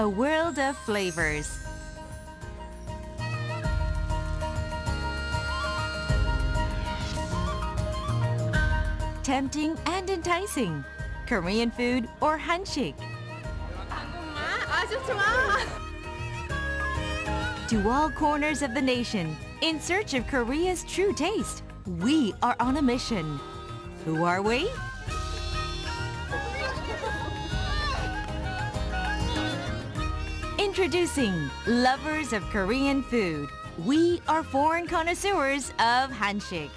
a world of flavors. Tempting and enticing. Korean food or 한식. To all corners of the nation, in search of Korea's true taste, we are on a mission. Who are we? Introducing lovers of Korean food. We are foreign connoisseurs of 한식.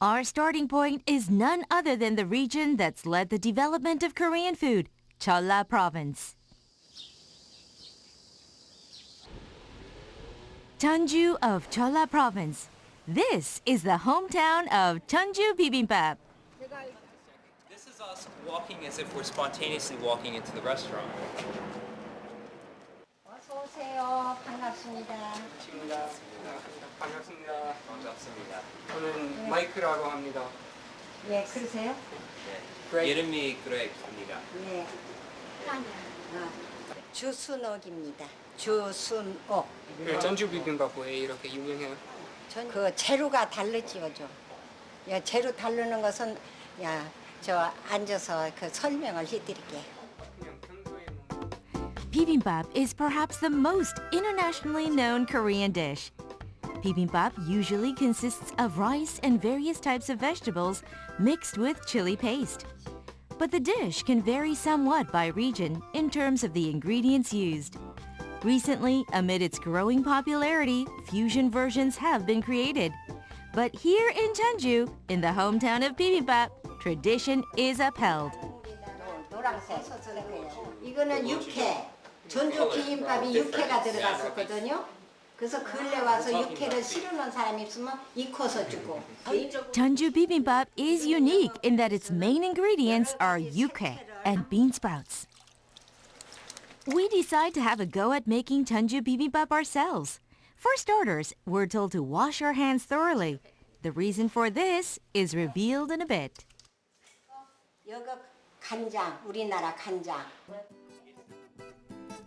Our starting point is none other than the region that's led the development of Korean food, Jeolla Province. Jeonju of Jeolla Province. This is the hometown of Jeonju bibimbap. This is us walking as if we're spontaneously walking into the restaurant. 어서 오세요. 반갑습니다. 반갑습니다. 반갑습니다. 저는 마이크라고 합니다. 예, 그러세요? 네. 이름이 그렉입니다. 네. 주순옥입니다. 주순옥. 전주 비빔밥 왜 이렇게 유명해요? 그 재료가 다르지요, 좀. 야, 재료 다르는 것은 야, 저 앉아서 그 설명을 해드릴게요. 그냥 평소에 먹는 Bibimbap is perhaps the most internationally known Korean dish. Bibimbap usually consists of rice and various types of vegetables mixed with chili paste. But the dish can vary somewhat by region in terms of the ingredients used. Recently, amid its growing popularity, fusion versions have been created. But here in Jeonju, in the hometown of bibimbap, tradition is upheld. 노란색. 이거는 육회. 전주 비빔밥이 육회가 들어갔었거든요. 그래서 근래 와서 육회를 싫어하는 사람이 있으면 익혀서 주고. Jeonju bibimbap is unique in that its main ingredients are yukhae and bean sprouts. We decide to have a go at making Jeonju bibimbap ourselves. For starters, we're told to wash our hands thoroughly. The reason for this is revealed in a bit. 여기 간장, 우리나라 간장.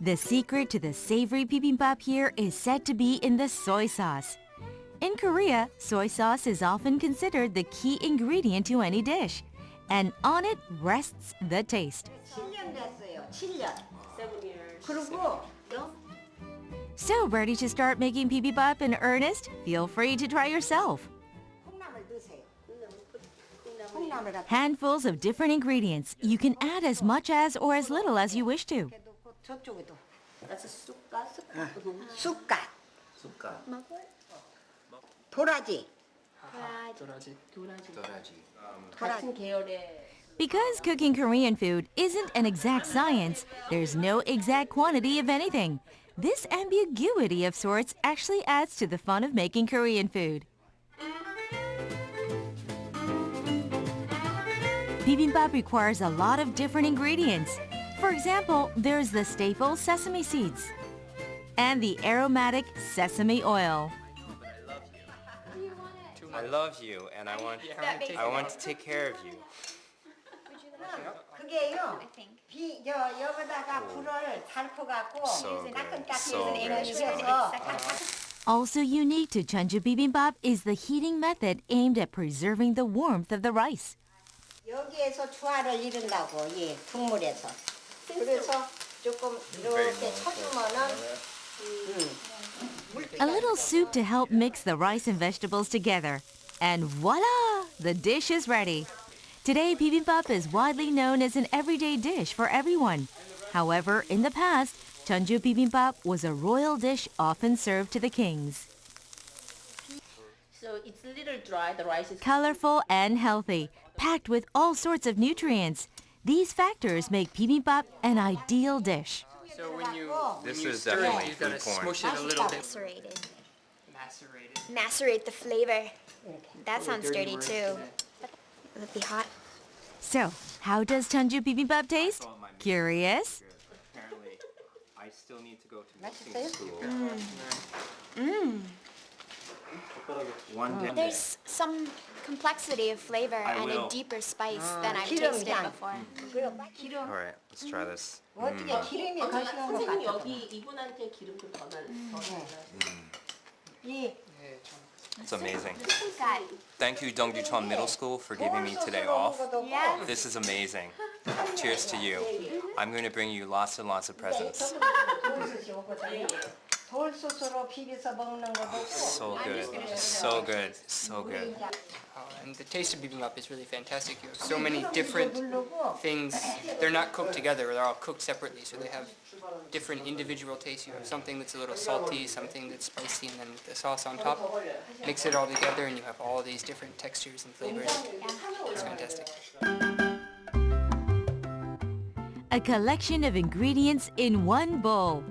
The secret to the savory bibimbap here is said to be in the soy sauce. In Korea, soy sauce is often considered the key ingredient to any dish, and on it rests the taste. 7년 됐어요. 7년. 그리고 So ready to start making bibimbap in earnest? Feel free to try yourself. 콩나물 넣으세요. 콩나물 갖다 Handfuls of different ingredients. You can add as much as or as little as you wish to. 넣고 저쪽에도. 쑥갓. 쑥갓. 도라지. 도라지. 같은 계열의 Because cooking Korean food isn't an exact science, there's no exact quantity of anything. This ambiguity of sorts actually adds to the fun of making Korean food. Bibimbap requires a lot of different ingredients. For example, there's the staple sesame seeds and the aromatic sesame oil. I love you and I want to take care of you. 그게요. 여기다가 불을 살포 갖고 익혀서 Also unique to Jeonju bibimbap is the heating method aimed at preserving the warmth of the rice. 여기에서 조화를 이룬다고 예, 국물에서. 그래서 조금 이렇게 쳐주면은 A little soup to help mix the rice and vegetables together. And voila! The dish is ready. Today, bibimbap is widely known as an everyday dish for everyone. However, in the past, Jeonju bibimbap was a royal dish often served to the kings. So it's a little dry, the rice is Colorful and healthy, packed with all sorts of nutrients. These factors make bibimbap an ideal dish. So when you This when you is stir definitely it, you gotta food porn. smush it a little bit. Macerated. Macerated. Macerate the flavor. That sounds Dirty dirty words too. for that. Will it be hot? So, how does Jeonju bibimbap taste? Curious? Apparently, I still need to go to 맛있어요? school. One day. There's some complexity of flavor and will. a deeper spice than I've 기름 tasted 향. before. 그럼 기름 All right, let's try this. 어떻게 기름이 더 싫은 것 선생님 같아. 여기 이분한테 기름 좀 더 넣어주세요. 이 It's amazing. Got Thank you, Dongjucheon Middle School, for giving me today off. Yeah. This is amazing. Cheers to you. I'm going to bring you lots and lots of presents. 돌솥이 오거든요. 돌솥으로 비벼서 먹는 것도 So good. So good. So good. And the taste of bibimbap is really fantastic. You have so many different 누르고 things. They're not cooked together, they're all cooked separately, so they have different individual tastes. You have something that's a little salty, something that's spicy, and then with the sauce on top. Mix it all together and you have all these different textures and flavors. It's fantastic. A collection of ingredients in one bowl.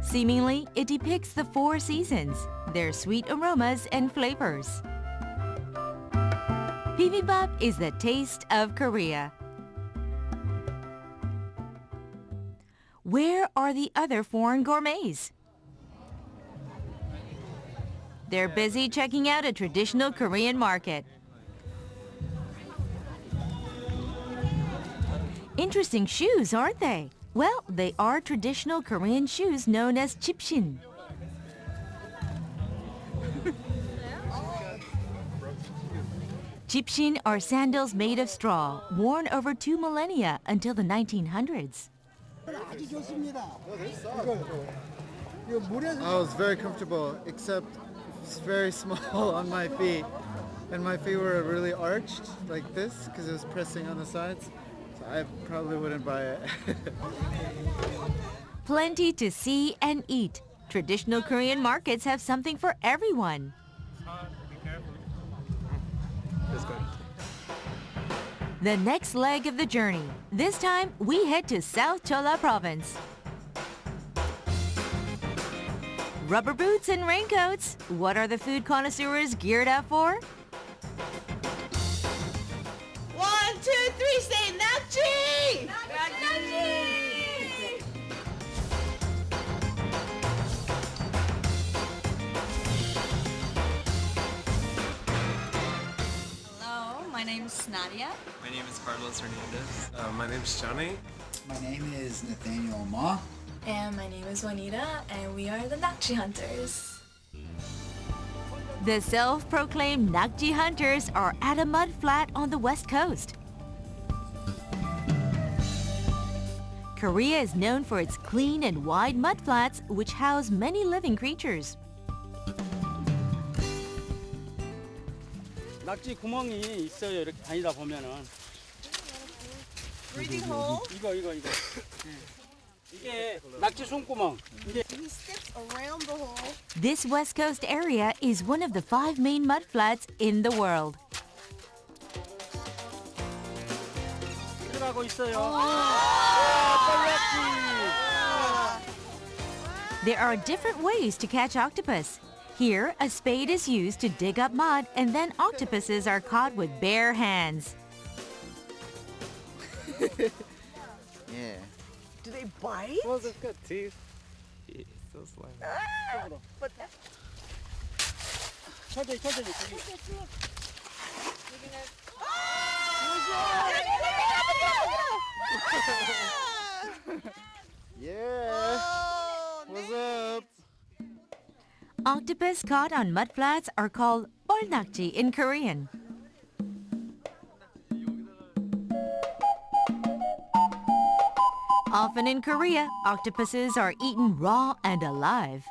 Seemingly, it depicts the 4 seasons, their sweet aromas and flavors. Bibimbap is the taste of Korea. Where are the other foreign gourmets? They're busy checking out a traditional Korean market. Interesting shoes, aren't they? Well, they are traditional Korean shoes known as chipshin. Chipshin are sandals made of straw, worn over 2 millennia until the 1900s. I was very comfortable, except it's very small on my feet. And my feet were really arched like this because it was pressing on the sides. So I probably wouldn't buy it. Plenty to see and eat. Traditional Korean markets have something for everyone. The next leg of the journey. This time, we head to South Cholla Province. Rubber boots and raincoats. What are the food connoisseurs geared up for? 1, 2, 3, say 낙지! 낙지! Hello, my name's Nadia. My name is Carlos Hernandez. My name's Johnny. My name is Nathaniel Ma. And my name is Juanita, and we are the Nakji Hunters. The self-proclaimed Nakji Hunters are at a mud flat on the west coast. Korea is known for its clean and wide mud flats, which house many living creatures. 낙지 구멍이 있어요. 이렇게 다니다 보면은. Breathing hole. 이거. 이게 낙지 숨구멍. 이게 He steps around the hole. This west coast area is one of the 5 main mud flats in the world. 들어가고 있어요. There are different ways to catch octopus. Here, a spade is used to dig up mud, and then octopuses are caught with bare hands. Yeah. Do they bite? Well, they've got teeth. It's so slimy. But 천천히. Yeah. What's up? Octopus caught on mud flats are called bolnakji in Korean. Often in Korea, octopuses are eaten raw and alive.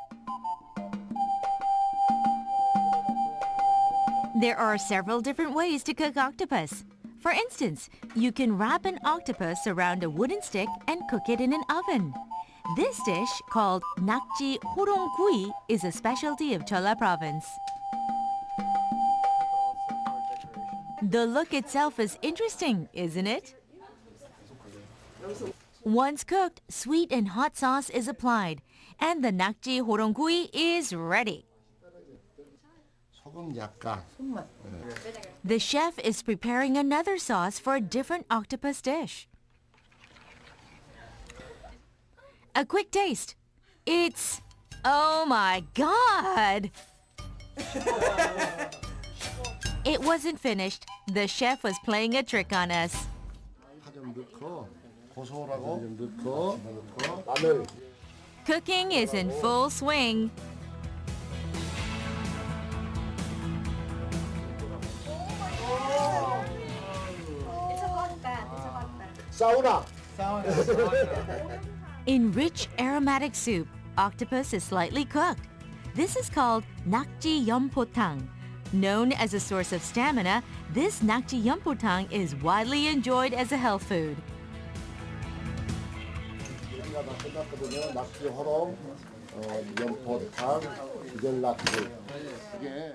There are several different ways to cook octopus. For instance, you can wrap an octopus around a wooden stick and cook it in an oven. This dish, called nakji 호롱구이, is a specialty of Cholla Province. The look itself is interesting, isn't it? Once cooked, sweet and hot sauce is applied, and the nakji 호롱구이 is ready. 소금 약간. The chef is preparing another sauce for a different octopus dish. A quick taste. It's Oh my God! It wasn't finished. The chef was playing a trick on us. Cooking is in full swing. In rich aromatic soup, octopus is slightly cooked. This is called nakji yeonpotang. Known as a source of stamina, this nakji yeonpotang is widely enjoyed as a health food.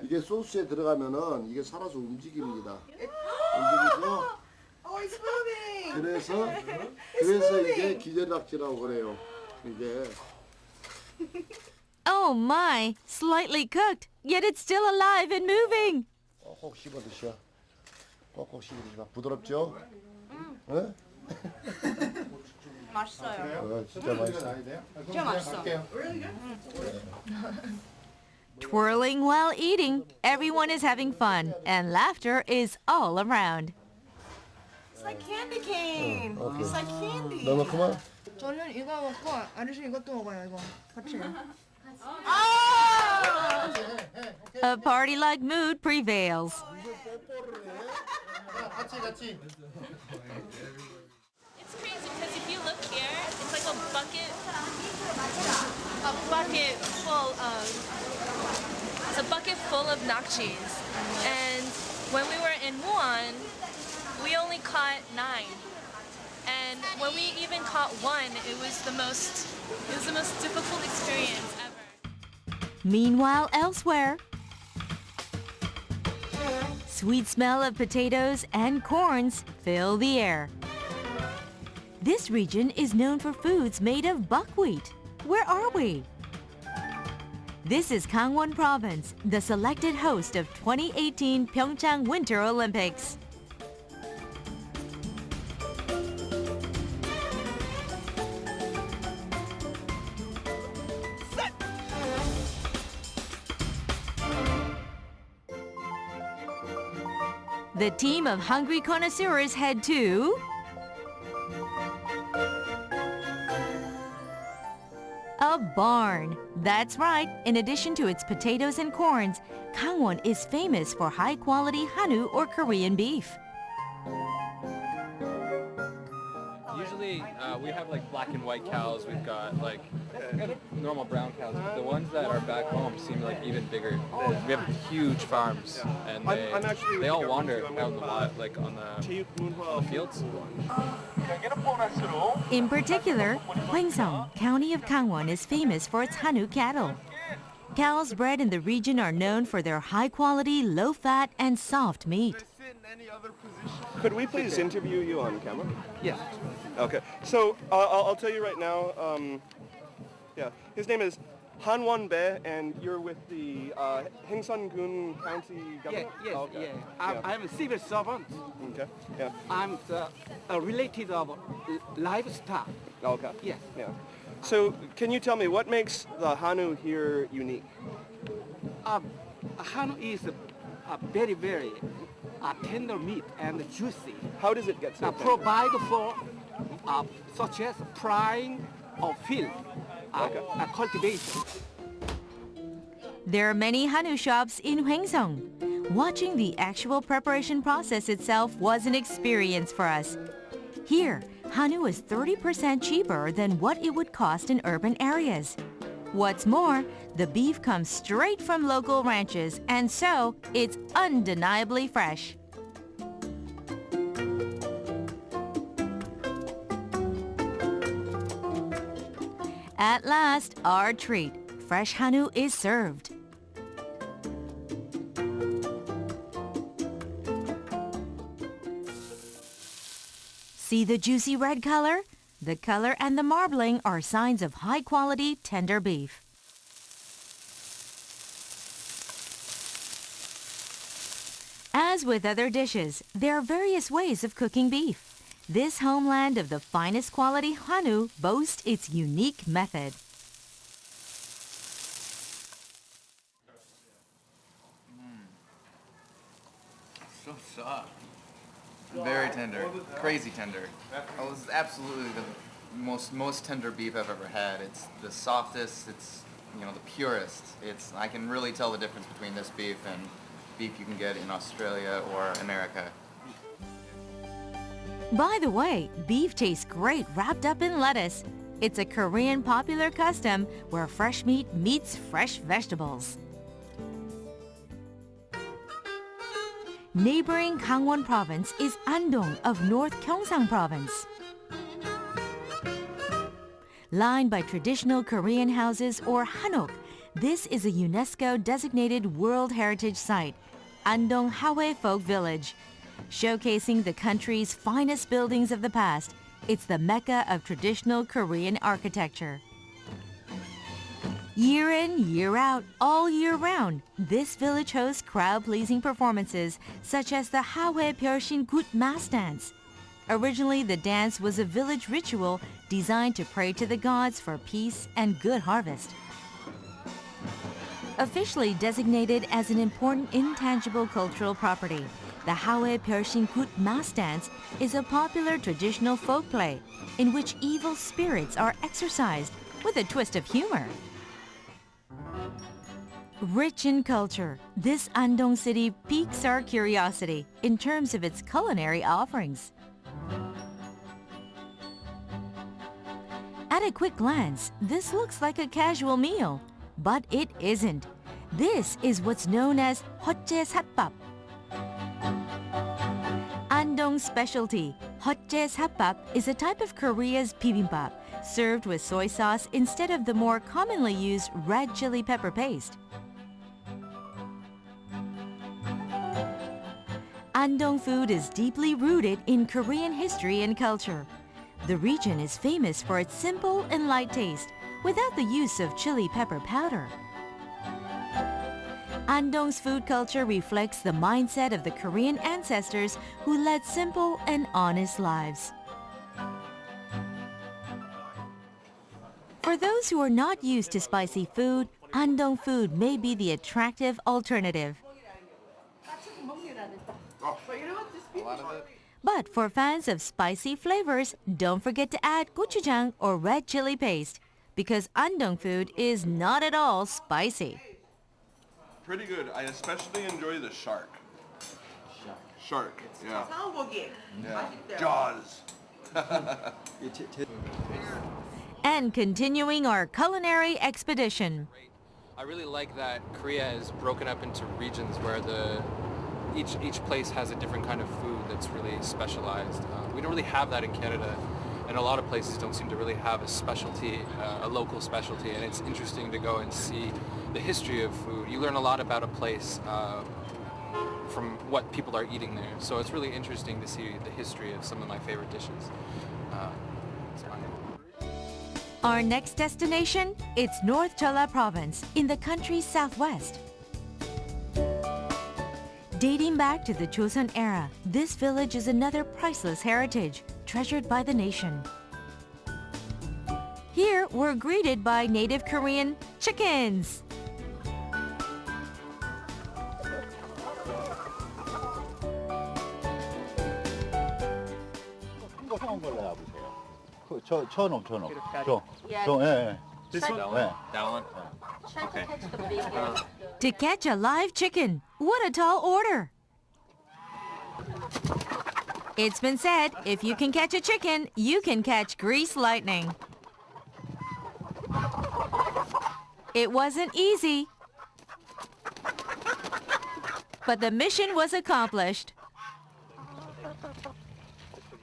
이게 소스에 들어가면은 이게 살아서 움직입니다. 움직이죠? Oh, it's moving. 그래서 이게 기절낙지라고 그래요. 이게. Oh my! Slightly cooked, yet it's still alive and moving. 꼭꼭 씹어 드셔. 꼭꼭 씹어 드셔. 부드럽죠? 응? 맛있어요. 진짜 맛있어. 진짜 맛있어. Twirling while eating, everyone is having fun, and laughter is all around. It's like candy cane. It's like candy. 너무 그만. 저는 이거 먹고 아저씨 이것도 먹어요. 이거 같이. A party-like mood prevails. It's crazy because if you look here, it's like a bucket full of nakjis. And when we were in Muan, we only caught 9. And when we even caught 1, it was the most difficult experience ever. Meanwhile, elsewhere, sweet smell of potatoes and corns fill the air. This region is known for foods made of buckwheat. Where are we? This is Gangwon Province, the selected host of 2018 Pyeongchang Winter Olympics. The team of hungry connoisseurs head to a barn. That's right. In addition to its potatoes and corns, Gangwon is famous for high-quality Hanu or Korean beef. Usually we have like black and white cows. We've got like normal brown cows. But the ones that are back home seem like even bigger. We have huge farms, and they all wander out in the lot, like on the fields. In particular, Hwangsong, county of Gangwon, is famous for its Hanu cattle. Cows bred in the region are known for their high-quality, low-fat, and soft meat. Could we please interview you on camera? Yes. Okay. So I'll tell you right now. Yeah, his name is Han Won-bae, and you're with the Haengseon-gun County government. Yes. Okay. I'm a civil servant. Okay. Yeah. I'm related of livestock. Okay. Yes. Yeah. So can you tell me what makes the Hanu here unique? Hanu is very, very tender meat and juicy. How does it get so tender? Provide for such as frying or field cultivation. There are many Hanu shops in Hwangsong. Watching the actual preparation process itself was an experience for us. Here, Hanu is 30% cheaper than what it would cost in urban areas. What's more, the beef comes straight from local ranches, and so it's undeniably fresh. At last, our treat, fresh Hanu, is served. See the juicy red color? The color and the marbling are signs of high-quality, tender beef. As with other dishes, there are various ways of cooking beef. This homeland of the finest quality Hanu boasts its unique method. Very tender, crazy tender. It was absolutely the most tender beef I've ever had. It's the softest, it's the purest. I can really tell the difference between this beef and beef you can get in Australia or America. By the way, beef tastes great wrapped up in lettuce. It's a Korean popular custom where fresh meat meets fresh vegetables. Neighboring Gangwon province is Andong of North Gyeongsang province. Lined by traditional Korean houses or hanok, this is a UNESCO-designated World Heritage Site, Andong Hawae Folk Village. Showcasing the country's finest buildings of the past, it's the mecca of traditional Korean architecture. Year in, year out, all year round, this village hosts crowd-pleasing performances such as the Hawae Pyeorshin Gut Mass Dance. Originally, the dance was a village ritual designed to pray to the gods for peace and good harvest. Officially designated as an important intangible cultural property, the Hawae Pyeorshin Gut Mass Dance is a popular traditional folk play in which evil spirits are exorcised with a twist of humor. Rich in culture, this Andong city piques our curiosity in terms of its culinary offerings. At a quick glance, this looks like a casual meal, but it isn't. This is what's known as hotjae satbap. Andong's specialty, hotjae satbap, is a type of Korea's bibimbap, served with soy sauce instead of the more commonly used red chili pepper paste. Andong food is deeply rooted in Korean history and culture. The region is famous for its simple and light taste, without the use of chili pepper powder. Andong's food culture reflects the mindset of the Korean ancestors who led simple and honest lives. For those who are not used to spicy food, Andong food may be the attractive alternative. But for fans of spicy flavors, don't forget to add gochujang or red chili paste, because Andong food is not at all spicy. Pretty good. I especially enjoy the shark. Shark, yeah. Jaws. And continuing our culinary expedition. I really like that Korea is broken up into regions where each place has a different kind of food that's really specialized. We don't really have that in Canada, and a lot of places don't seem to really have a specialty, a local specialty, and it's interesting to go and see the history of food. You learn a lot about a place from what people are eating there, so it's really interesting to see the history of some of my favorite dishes. Our next destination, it's North Jeolla Province in the country's southwest. Dating back to the Joseon era, this village is another priceless heritage treasured by the nation. Here, we're greeted by native Korean chickens. This one? That one? Okay. To catch a live chicken, what a tall order! It's been said, if you can catch a chicken, you can catch grease lightning. It wasn't easy, but the mission was accomplished.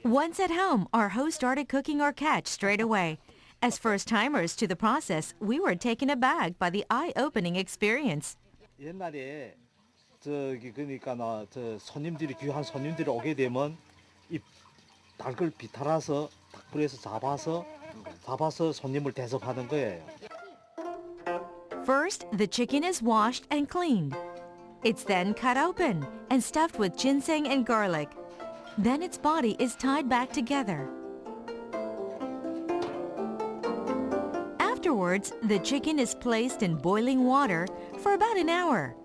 Once at home, our host started cooking our catch straight away. As first-timers to the process, we were taken aback by the eye-opening experience. 옛날에 그러니까 손님들이 귀한 손님들이 오게 되면 이 닭을 비탈아서 닭불에서 잡아서 손님을 대접하는 거예요. First, the chicken is washed and cleaned. It's then cut open and stuffed with ginseng and garlic. Then its body is tied back together. Afterwards, the chicken is placed in boiling water for about an hour.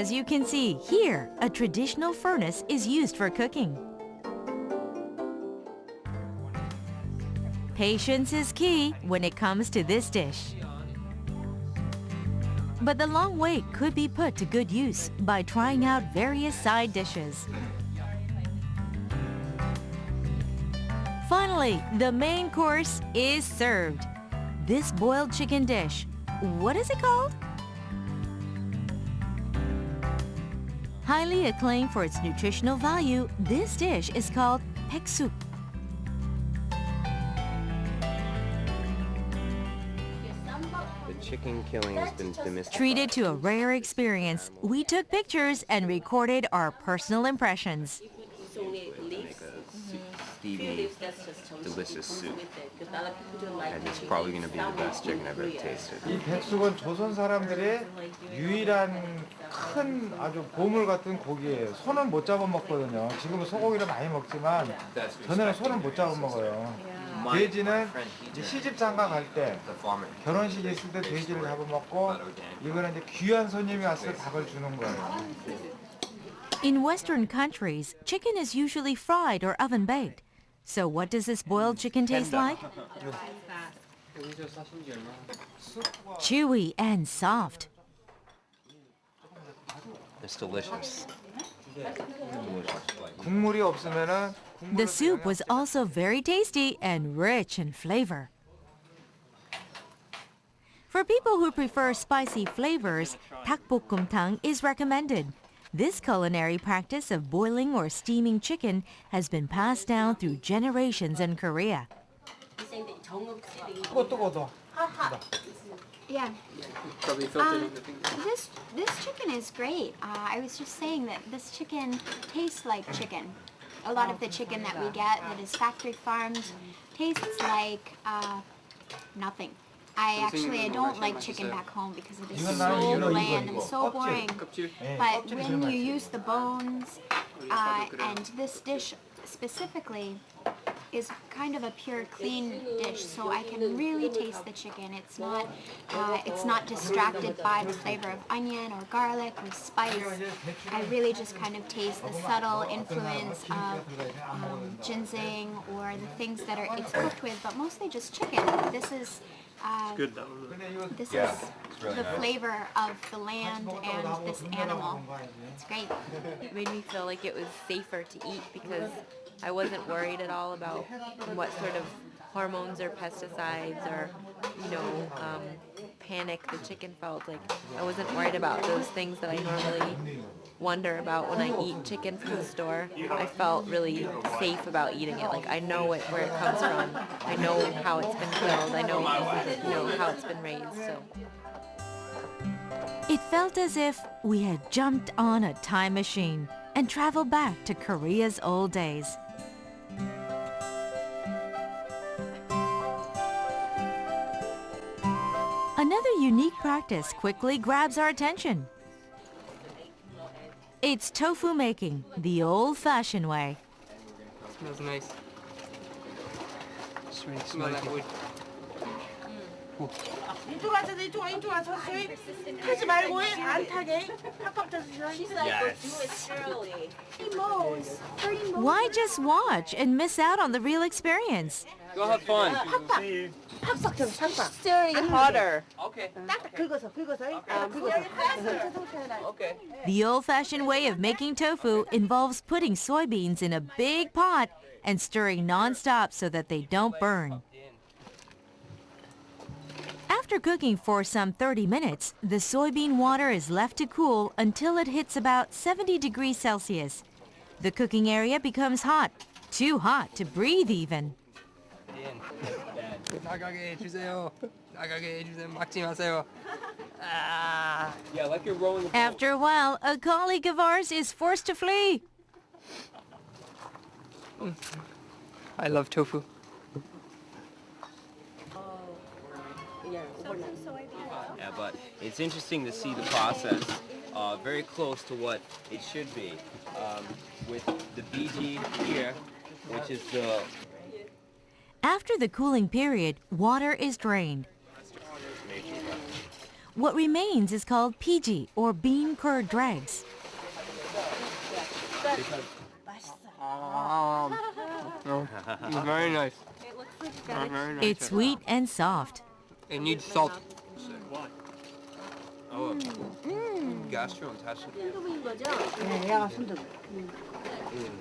As you can see, here, a traditional furnace is used for cooking. Patience is key when it comes to this dish. But the long wait could be put to good use by trying out various side dishes. Finally, the main course is served. This boiled chicken dish, what is it called? Highly acclaimed for its nutritional value, this dish is called 백숙. The chicken killing has been demystified. Treated to a rare experience, we took pictures and recorded our personal impressions. Steamy, delicious soup. And it's probably going to be the best chicken I've ever tasted. 이 백숙은 조선 사람들의 유일한 큰 아주 보물 같은 고기예요. 손은 못 잡아 먹거든요. 지금은 소고기를 많이 먹지만 전에는 손을 못 잡아 먹어요. 돼지는 이제 시집 장가 갈 때, 결혼식 있을 때 돼지를 잡아 먹고 이거는 이제 귀한 손님이 왔을 때 닭을 주는 거예요. In Western countries, chicken is usually fried or oven-baked. So what does this boiled chicken taste like? Chewy and soft. It's delicious. 국물이 없으면은 The soup was also very tasty and rich in flavor. For people who prefer spicy flavors, 닭볶음탕 is recommended. This culinary practice of boiling or steaming chicken has been passed down through generations in Korea. Yeah. This chicken is great. I was just saying that this chicken tastes like chicken. A lot of the chicken that we get that is factory farmed tastes like nothing. I don't like chicken back home because it is so bland and so boring. But when you use the bones, and this dish specifically is kind of a pure, clean dish, so I can really taste the chicken. It's not distracted by the flavor of onion or garlic or spice. I really just kind of taste the subtle influence of ginseng or the things that it's cooked with, but mostly just chicken. This is Good though. This is the flavor of the land and this animal. It's great. It made me feel like it was safer to eat because I wasn't worried at all about what sort of hormones or pesticides or, panic the chicken felt. Like, I wasn't worried about those things that I normally wonder about when I eat chicken from the store. I felt really safe about eating it. Like, I know where it comes from. I know how it's been killed. I know, how it's been raised. So. It felt as if we had jumped on a time machine and traveled back to Korea's old days. Another unique practice quickly grabs our attention. It's tofu making, the old-fashioned way. Smells nice. Smell that wood. 이쪽 와서 타지 말고 안 타게 팍팍 타주셔. Why just watch and miss out on the real experience? Go have fun. 팍팍 좀 팍팍. Stirring hotter. Okay. 딱 긁어서. Okay. The old-fashioned way of making tofu involves putting soybeans in a big pot and stirring non-stop so that they don't burn. After cooking for some 30 minutes, the soybean water is left to cool until it hits about 70 degrees Celsius. The cooking area becomes hot, too hot to breathe even. 나가게 해주세요. 막지 마세요. Yeah, like you're rolling the After a while, a colleague of ours is forced to flee. I love tofu. Yeah, but it's interesting to see the process very close to what it should be. With the BG here, which is the... After the cooling period, water is drained. What remains is called PG, or bean curd dregs. Very nice. Very nice. It's sweet and soft. It needs salt. Oh, gastrointestinal.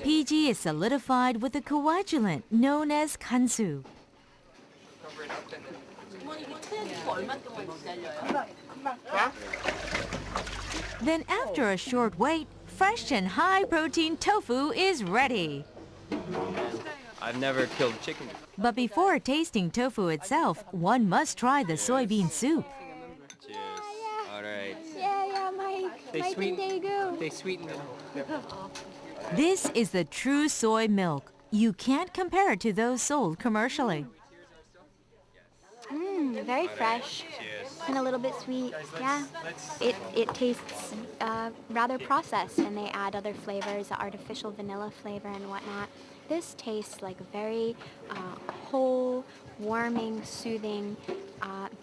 PG is solidified with a coagulant known as kansu. Then after a short wait, fresh and high-protein tofu is ready. I've never killed chicken. But before tasting tofu itself, one must try the soybean soup. Cheers. All right. Yeah, Mike. They Mike sweeten- and Daegu. They sweeten it. This is the true soy milk. You can't compare it to those sold commercially. Very fresh and a little bit sweet. Yeah, it tastes rather processed, and they add other flavors, artificial vanilla flavor and whatnot. This tastes like a very whole, warming, soothing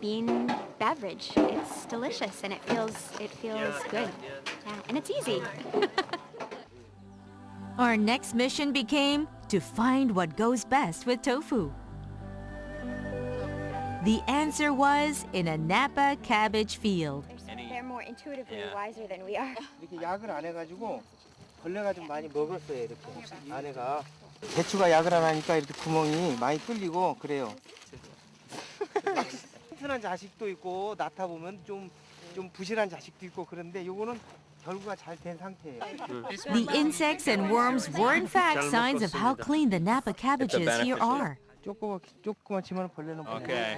bean beverage. It's delicious and it feels good. Yeah, and it's easy. Our next mission became to find what goes best with tofu. The answer was in a Napa cabbage field. They're more intuitively wiser than we are. 이렇게 약을 안 해가지고 벌레가 좀 많이 먹었어요. 이렇게 안에가 배추가 약을 안 하니까 이렇게 구멍이 많이 뚫리고 그래요. 튼튼한 자식도 있고 낳다 보면 좀 부실한 자식도 있고 그런데 요거는 결구가 잘 된 상태예요. The insects and worms were in fact signs of how clean the Napa cabbages here are. 조그맣지만 벌레는 Okay.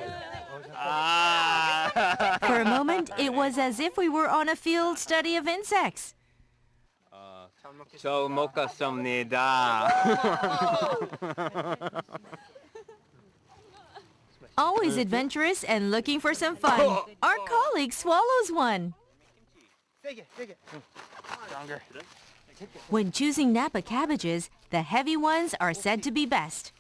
For a moment, it was as if we were on a field study of insects. 저 먹었습니다. Always adventurous and looking for some fun, our colleague swallows one. When choosing Napa cabbages, the heavy ones are said to be best.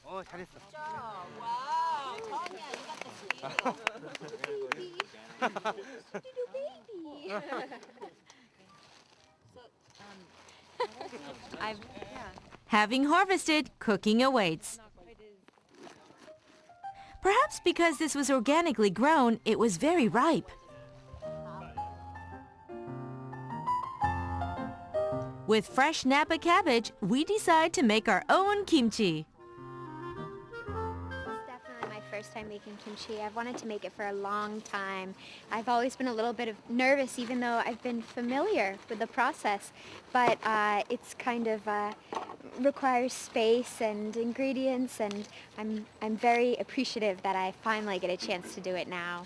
Having harvested, cooking awaits. Perhaps because this was organically grown, it was very ripe. With fresh Napa cabbage, we decide to make our own kimchi. Definitely my first time making kimchi. I've wanted to make it for a long time. I've always been a little bit nervous, even though I've been familiar with the process. But it's kind of requires space and ingredients, and I'm very appreciative that I finally get a chance to do it now.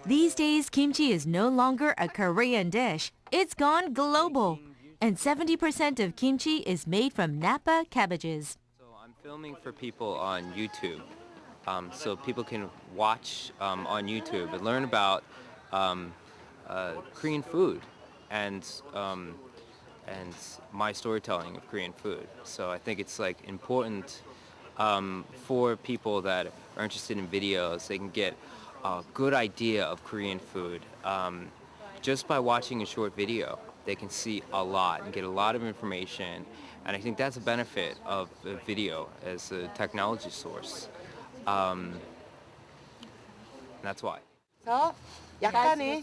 These days, kimchi is no longer a Korean dish. It's gone global. And 70% of kimchi is made from Napa cabbages. So I'm filming for people on YouTube, so people can watch on YouTube and learn about Korean food and my storytelling of Korean food. So I think it's like important for people that are interested in videos. They can get a good idea of Korean food just by watching a short video. They can see a lot and get a lot of information, and I think that's a benefit of a video as a technology source. That's why. 그래서 약간의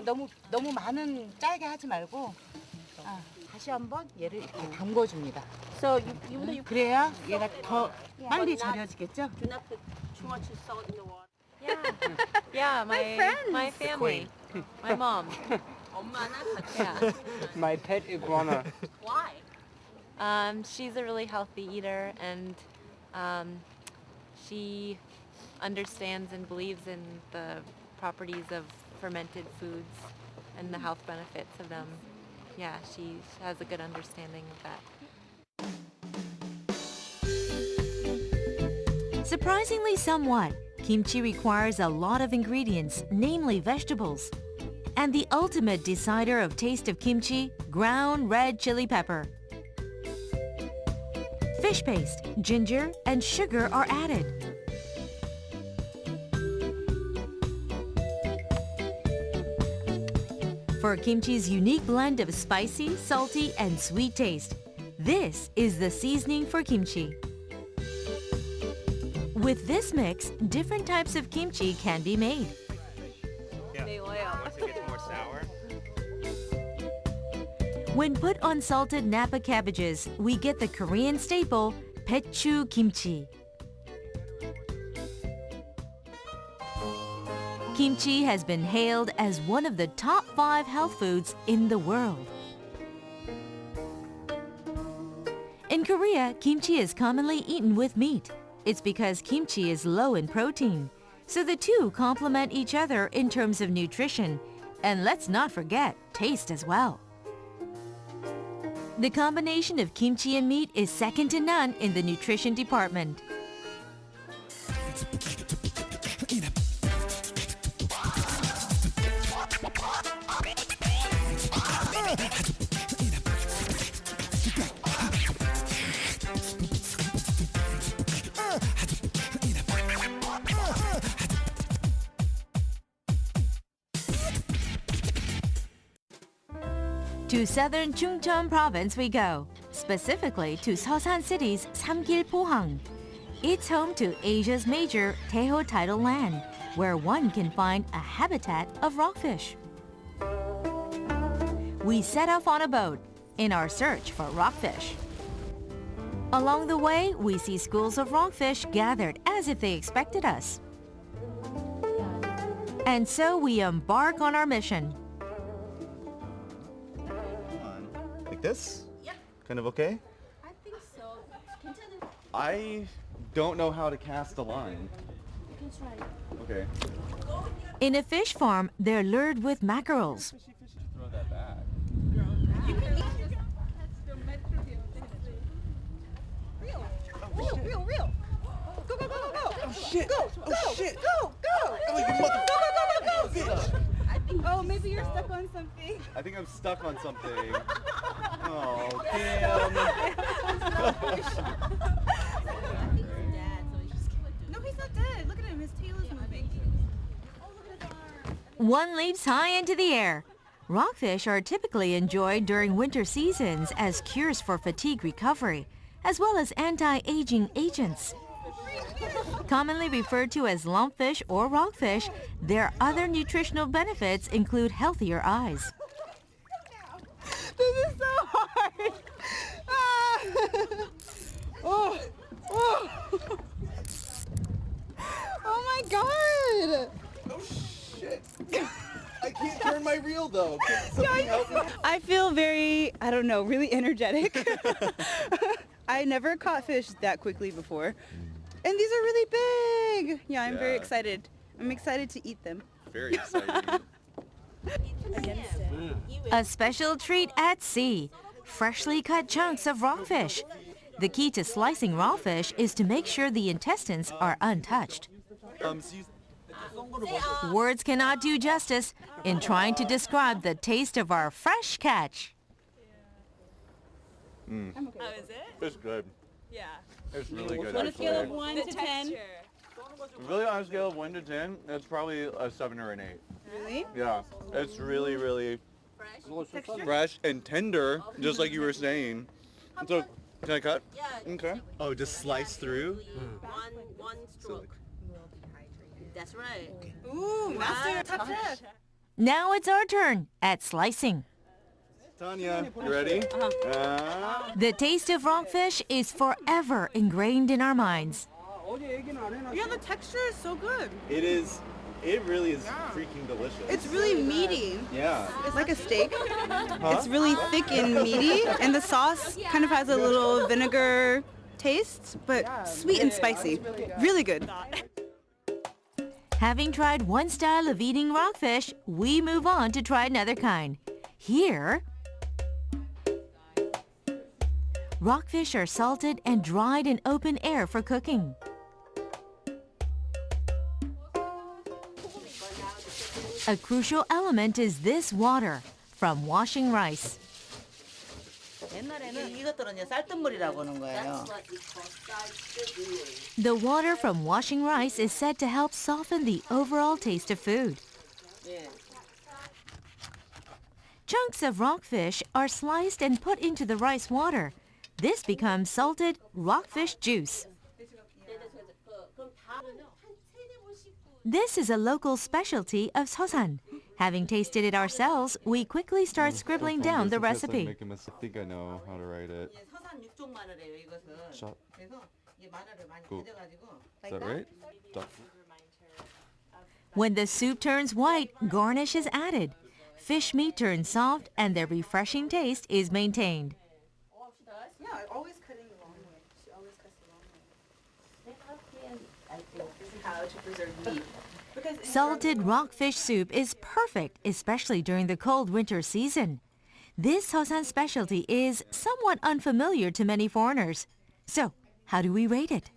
너무 많은 짜게 하지 말고 다시 한번 얘를 이렇게 담궈줍니다. 그래야 얘가 더 빨리 절여지겠죠? Yeah, friends. my family, my mom. Yeah. My pet iguana. She's a really healthy eater, and she understands and believes in the properties of fermented foods and the health benefits of them. Yeah, she has a good understanding of that. Surprisingly somewhat, kimchi requires a lot of ingredients, namely vegetables. And the ultimate decider of taste of kimchi, ground red chili pepper. Fish paste, ginger, and sugar are added. for kimchi's unique blend of spicy, salty, and sweet taste. This is the seasoning for kimchi. With this mix, different types of kimchi can be made. Once it gets more sour. When put on salted Napa cabbages, we get the Korean staple, baechu kimchi. Kimchi has been hailed as one of the top 5 health foods in the world. In Korea, kimchi is commonly eaten with meat. It's because kimchi is low in protein, so the two complement each other in terms of nutrition. And let's not forget taste as well. The combination of kimchi and meat is second to none in the nutrition department. To southern Chungcheon province we go, specifically to Seosan City's Samgil-Pohang. It's home to Asia's major Taeho tidal land, where one can find a habitat of rockfish. We set off on a boat in our search for rockfish. Along the way, we see schools of rockfish gathered as if they expected us. And so we embark on our mission. Like this? Yep. Kind of okay? I think so. I don't know how to cast a line. You can try. Okay. In a fish farm, they're lured with mackerels. Throw that back. You can eat real. Go. Oh shit! Go. Oh, you mother- Go. Oh, maybe you're stuck on something. I think I'm stuck on something. Oh, damn. No, he's not dead. Look at him. His tail is moving. One leaps high into the air. Rockfish are typically enjoyed during winter seasons as cures for fatigue recovery, as well as anti-aging agents. Commonly referred to as lumpfish or rockfish, their other nutritional benefits include healthier eyes. This is so hard. Oh my god. Oh shit! I can't turn my reel though. Can somebody help me? I feel very, I don't know, really energetic. I never caught fish that quickly before. And these are really big. Yeah, I'm very excited. I'm excited to eat them. Very exciting. A special treat at sea, freshly cut chunks of rockfish. The key to slicing raw fish is to make sure the intestines are untouched. Words cannot do justice in trying to describe the taste of our fresh catch. How is it? It's good. Yeah. It's really good. On a scale of actually. 1 to 10? Really, on a scale of 1 to 10, it's probably a 7 or an 8. Really? Yeah, it's really fresh and tender, just like you were saying. So, can I cut? Yeah. Okay. Oh, just slice through? One stroke. That's right. Ooh, master top chef. Now it's our turn at slicing. Tanya, you ready? The taste of rockfish is forever ingrained in our minds. Yeah, the texture is so good. It really is freaking delicious. It's really meaty. Yeah. It's like a steak. It's really thick and meaty, and the sauce kind of has a little vinegar taste, but sweet and spicy. Really good. Having tried one style of eating rockfish, we move on to try another kind. Here, rockfish are salted and dried in open air for cooking. A crucial element is this water from washing rice. 옛날에는 이것들은 이제 쌀뜨물이라고 하는 거예요. The water from washing rice is said to help soften the overall taste of food. Chunks of rockfish are sliced and put into the rice water. This becomes salted rockfish juice. This is a local specialty of Seosan. Having tasted it ourselves, we quickly start scribbling down the recipe. I think I know how to write it. Cool. Is that right? When the soup turns white, garnish is added. Fish meat turns soft and the refreshing taste is maintained. Yeah, always cutting the long way. She always cuts the long way. This is how to preserve meat. Salted rockfish soup is perfect, especially during the cold winter season. This Seosan specialty is somewhat unfamiliar to many foreigners. So, how do we rate it?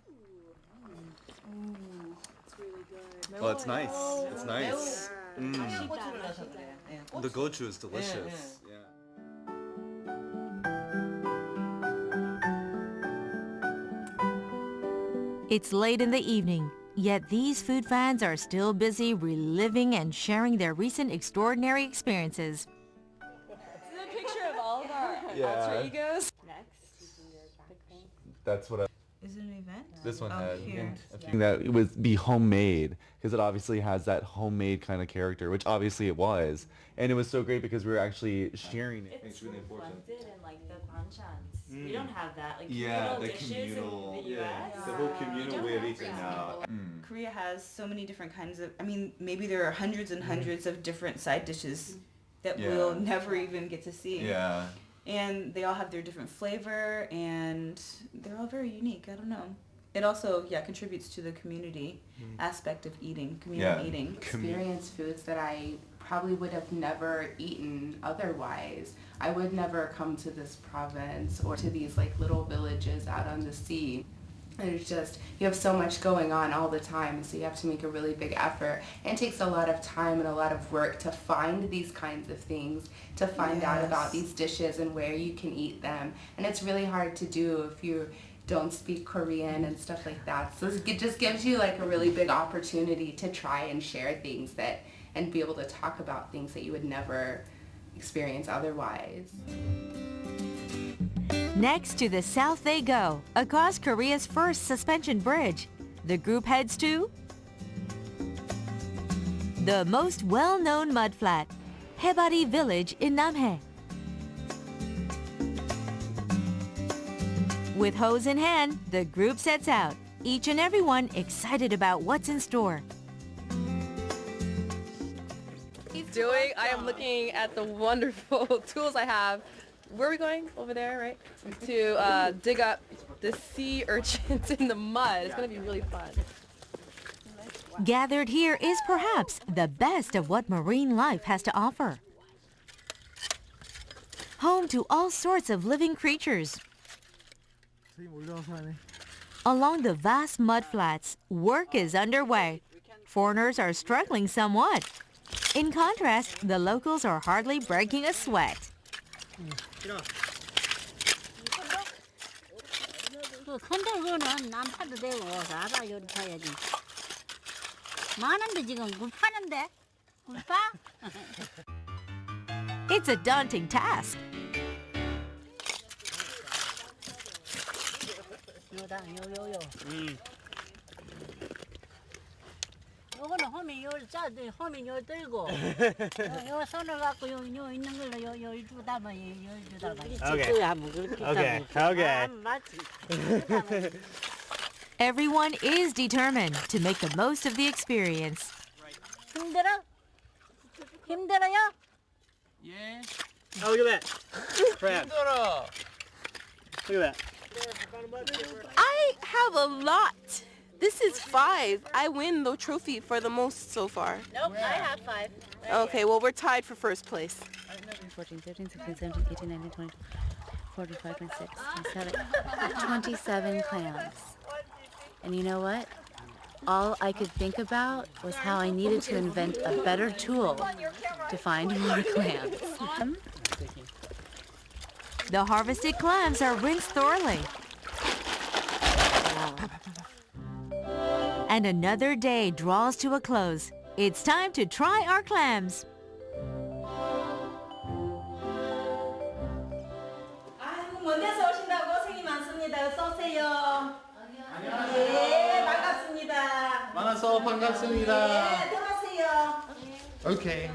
Oh, it's nice. It's nice. The gochu is delicious. It's late in the evening, yet these food fans are still busy reliving and sharing their recent extraordinary experiences. This is a picture of all of our alter egos. That's what I... Is it an event? This one Oh, had here. a thing that it would be homemade because it obviously has that homemade kind of character, which obviously it was, and it was so great because we were actually sharing it. It's really important. And like the banchans, we Mm. don't have that. Like Yeah, communal the dishes communal, in the yeah, US. the whole communal way of eating now. Korea has so many different kinds of, I mean, maybe there are hundreds and hundreds of different side dishes that Yeah. we'll never even get to see. Yeah. And they all have their different flavor and they're all very unique. I don't know. It also, contributes to the community aspect of eating, community eating. Experience foods that I probably would have never eaten otherwise. I would never come to this province or to these like little villages out on the sea. And it's just, you have so much going on all the time, so you have to make a really big effort. And it takes a lot of time and a lot of work to find these kinds of things, to find out about these dishes and where you can eat them. And it's really hard to do if you don't speak Korean and stuff like that. So it just gives you like a really big opportunity to try and share things that, and be able to talk about things that you would never experience otherwise. Next to the south they go, across Korea's first suspension bridge. The group heads to the most well-known mudflat, Haebari Village in Namhae. With hose in hand, the group sets out, each and every one excited about what's in store. I am looking at the wonderful tools I have. Where are we going? Over there, right? To dig up the sea urchins in the mud. It's going to be really fun. Gathered here is perhaps the best of what marine life has to offer. Home to all sorts of living creatures. Along the vast mudflats, work is underway. Foreigners are struggling somewhat. In contrast, the locals are hardly breaking a sweat. 근데 그거는 난 파도 되고 알아 요리 파야지. 많은데 지금 물 파는데 물 파? It's a daunting task. 요다 요요요. 요거는 호미 요 짜들 호미 요 들고 요 손을 갖고 요 있는 걸로 요 주다봐 요 주다봐. Okay. Everyone is determined to make the most of the experience. 힘들어? 힘들어요? Yeah. Oh, look at that. Crab. Look at that. I have a lot. This is 5. I win the trophy for the most so far. Nope, I have 5. Okay, well, we're tied for first place. 14, 15, 16, 17, 18, 19, 20, 45, 26, 27. 27 clams. And you know what? All I could think about was how I needed to invent a better tool to find more clams. The harvested clams are rinsed thoroughly. And another day draws to a close. It's time to try our clams. 반갑습니다. 어서 오세요. 예, 반갑습니다. 만나서 반갑습니다. 예, 들어오세요. 오케이.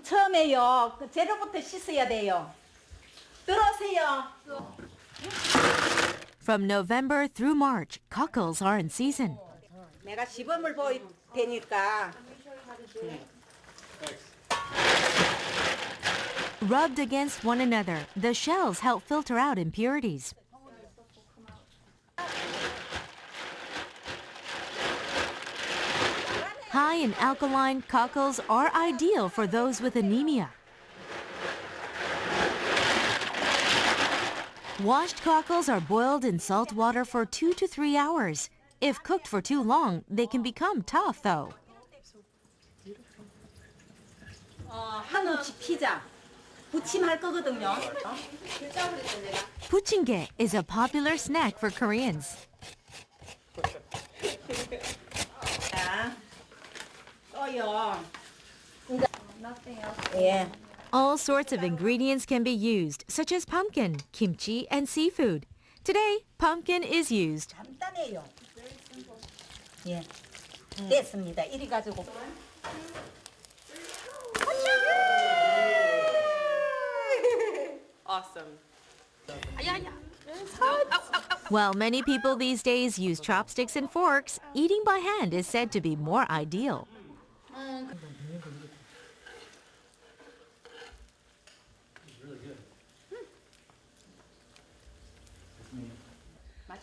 처음에요. 재료부터 씻어야 돼요. 들어오세요. From November through March, cockles are in season. 내가 시범을 보일 테니까. Rubbed against one another, the shells help filter out impurities. High in alkaline cockles are ideal for those with anemia. Washed cockles are boiled in salt water for 2 to 3 hours. If cooked for too long, they can become tough though. 한우치 피자. 부침할 거거든요. Puchingge is a popular snack for Koreans. 자, 또요. 예. All sorts of ingredients can be used, such as pumpkin, kimchi, and seafood. Today, pumpkin is used. 간단해요. 예. 됐습니다. 이리 가지고. Awesome. While many people these days use chopsticks and forks, eating by hand is said to be more ideal.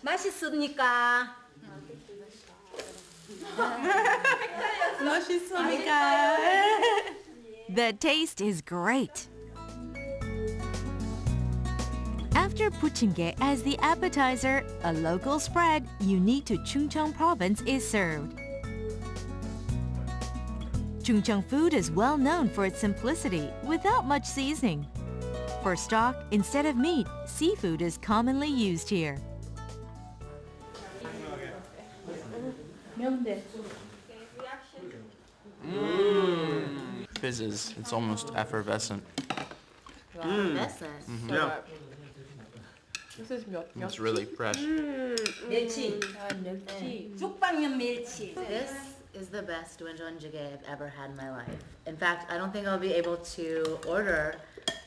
맛있습니까? 맛있습니까? The taste is great. After puchingge as the appetizer, a local spread unique to Chungcheong province is served. Chungcheong food is well known for its simplicity without much seasoning. For stock, instead of meat, seafood is commonly used here. Fizzes. It's almost effervescent. Yeah. This is milk. It's really fresh. 멸치. 죽방면 멸치. This is the best doenjang jjigae I've ever had in my life. In fact, I don't think I'll be able to order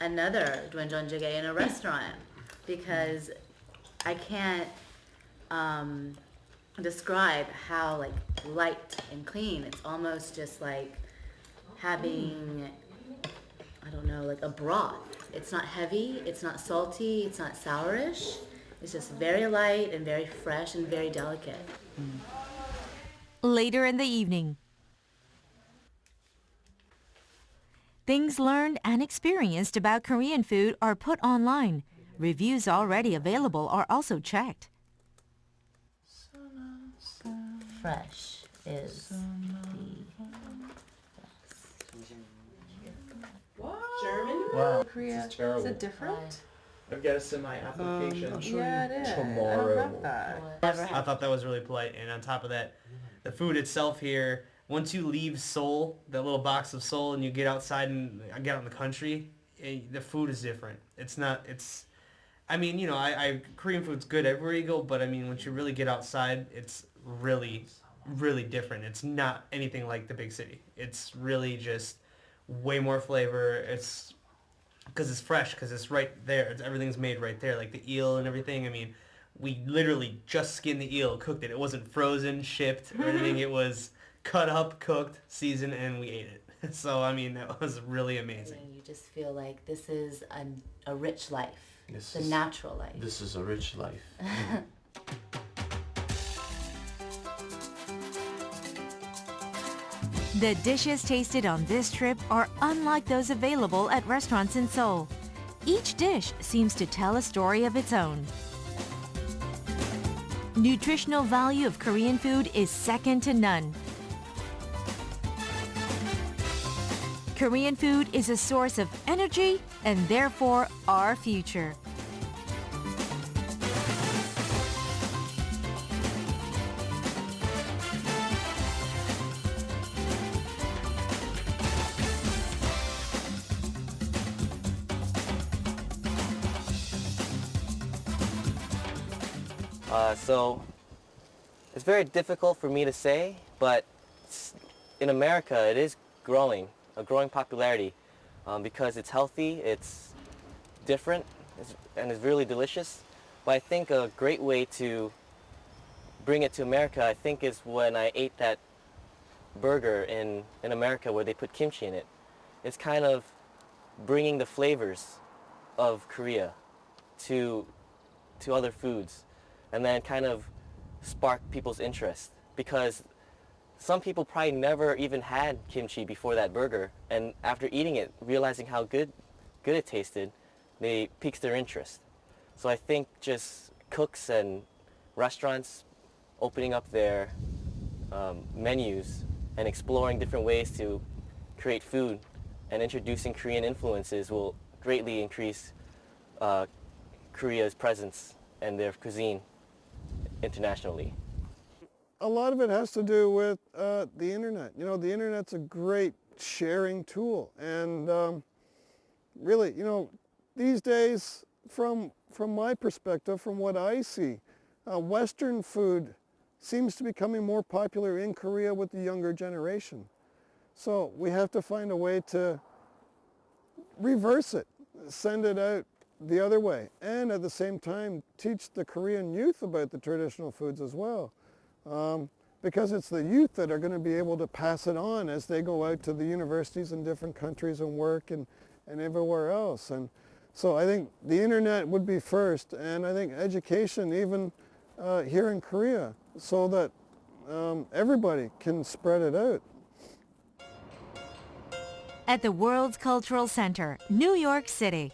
another doenjang jjigae in a restaurant because I can't describe how like light and clean. It's almost just like having, I don't know, like a broth. It's not heavy, it's not salty, it's not sourish. It's just very light and very fresh and very delicate. Later in the evening, things learned and experienced about Korean food are put online. Reviews already available are also checked. Fresh is German? Wow. Korea. This is terrible. Is it different? I've got to send my application Yeah, it is. tomorrow. I don't have that. I thought that was really polite, and on top of that, the food itself here, once you leave Seoul, that little box of Seoul, and you get outside and get out in the country, the food is different. I mean, you know, Korean food's good everywhere you go, but I mean, once you really get outside, it's really, really different. It's not anything like the big city. It's really just way more flavor. It's because it's fresh, because it's right there. Everything's made right there, like the eel and everything. I mean, we literally just skinned the eel, cooked it. It wasn't frozen, shipped, or anything. It was cut up, cooked, seasoned, and we ate it. So, I mean, that was really amazing. You just feel like this is a rich life. This It's a natural life. This is a rich life. The dishes tasted on this trip are unlike those available at restaurants in Seoul. Each dish seems to tell a story of its own. Nutritional value of Korean food is second to none. Korean food is a source of energy and therefore our future. So it's very difficult for me to say, but in America it is growing, a growing popularity because it's healthy, it's different, and it's really delicious. But I think a great way to bring it to America, I think, is when I ate that burger in America where they put kimchi in it. It's kind of bringing the flavors of Korea to other foods, and then kind of spark people's interest, because some people probably never even had kimchi before that burger, and after eating it, realizing how good it tasted, they piques their interest. So I think just cooks and restaurants opening up their menus and exploring different ways to create food and introducing Korean influences will greatly increase Korea's presence and their cuisine internationally. A lot of it has to do with the internet. You know, the internet's a great sharing tool, and really, you know, these days, from my perspective, from what I see, Western food seems to be becoming more popular in Korea with the younger generation. So we have to find a way to reverse it, send it out the other way, and at the same time teach the Korean youth about the traditional foods as well. Because it's the youth that are going to be able to pass it on as they go out to the universities in different countries and work and everywhere else. And so I think the internet would be first, and I think education even here in Korea, so that everybody can spread it out. At the World's Cultural Center, New York City.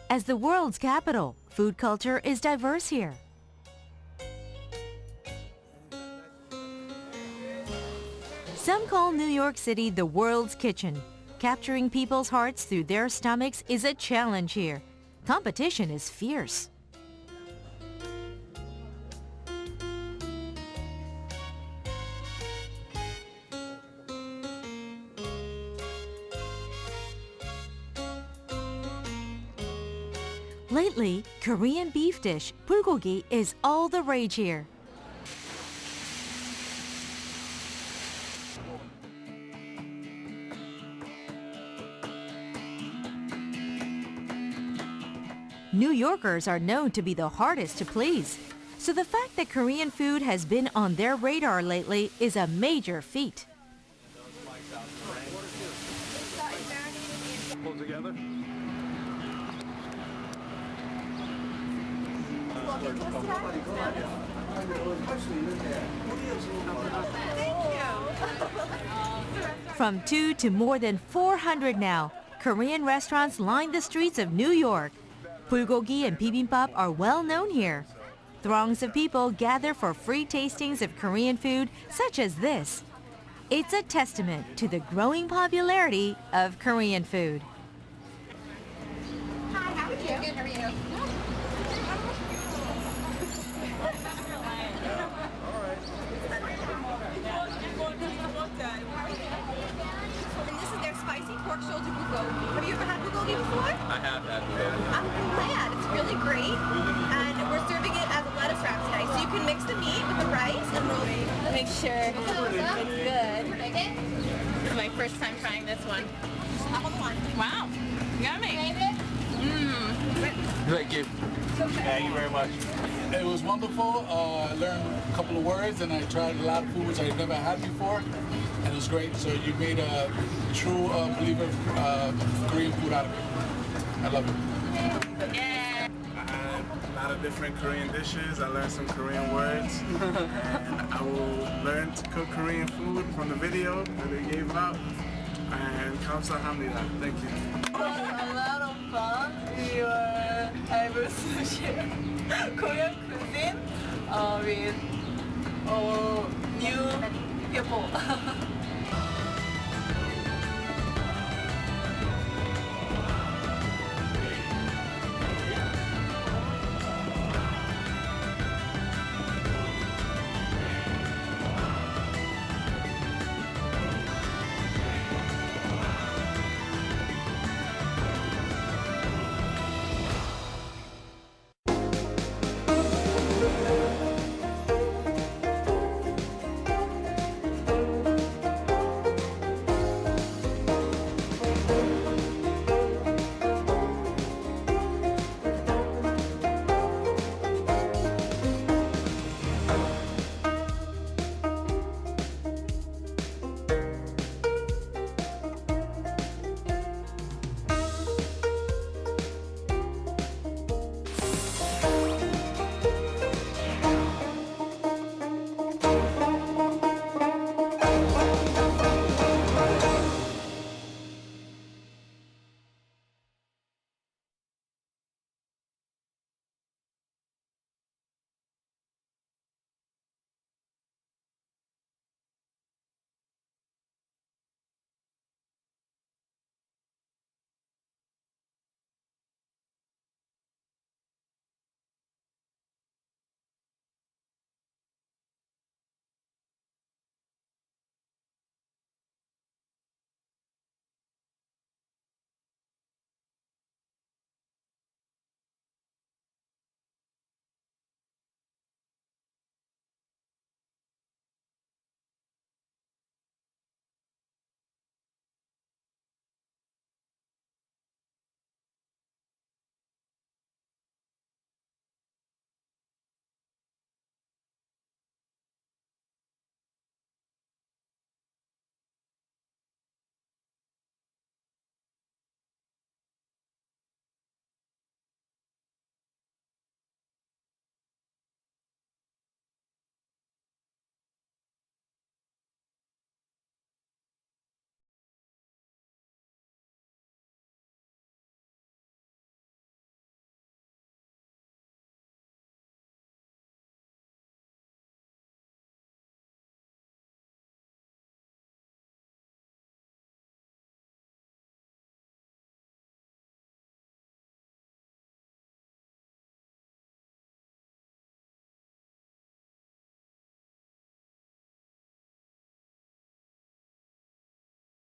As the world's capital, food culture is diverse here. Some call New York City the world's kitchen. Capturing people's hearts through their stomachs is a challenge here. Competition is fierce. Lately, Korean beef dish, bulgogi, is all the rage here. New Yorkers are known to be the hardest to please, so the fact that Korean food has been on their radar lately is a major feat. Pull together. From 2 to more than 400 now, Korean restaurants line the streets of New York. Bulgogi and bibimbap are well known here. Throngs of people gather for free tastings of Korean food such as this. It's a testament to the growing popularity of Korean food. Hi, how are you? Good, how are you? And this is their spicy pork shoulder bulgogi. Have you ever had bulgogi before? I have had bulgogi. I'm glad. It's really great. And we're serving it as a lettuce wrap today. So you can mix the meat with the rice and roll it. Make sure it's good. This is my first time trying this one. Wow. Yummy. Thank you. Thank you very much. It was wonderful. I learned a couple of words, and I tried a lot of foods I've never had before, and it was great. So you made a true believer of Korean food out of me. I love it. Yeah. I had a lot of different Korean dishes. I learned some Korean words, and I will learn to cook Korean food from the video that they gave out. And 감사합니다. Thank you. A lot of fun. We were able to share Korean cuisine with new people.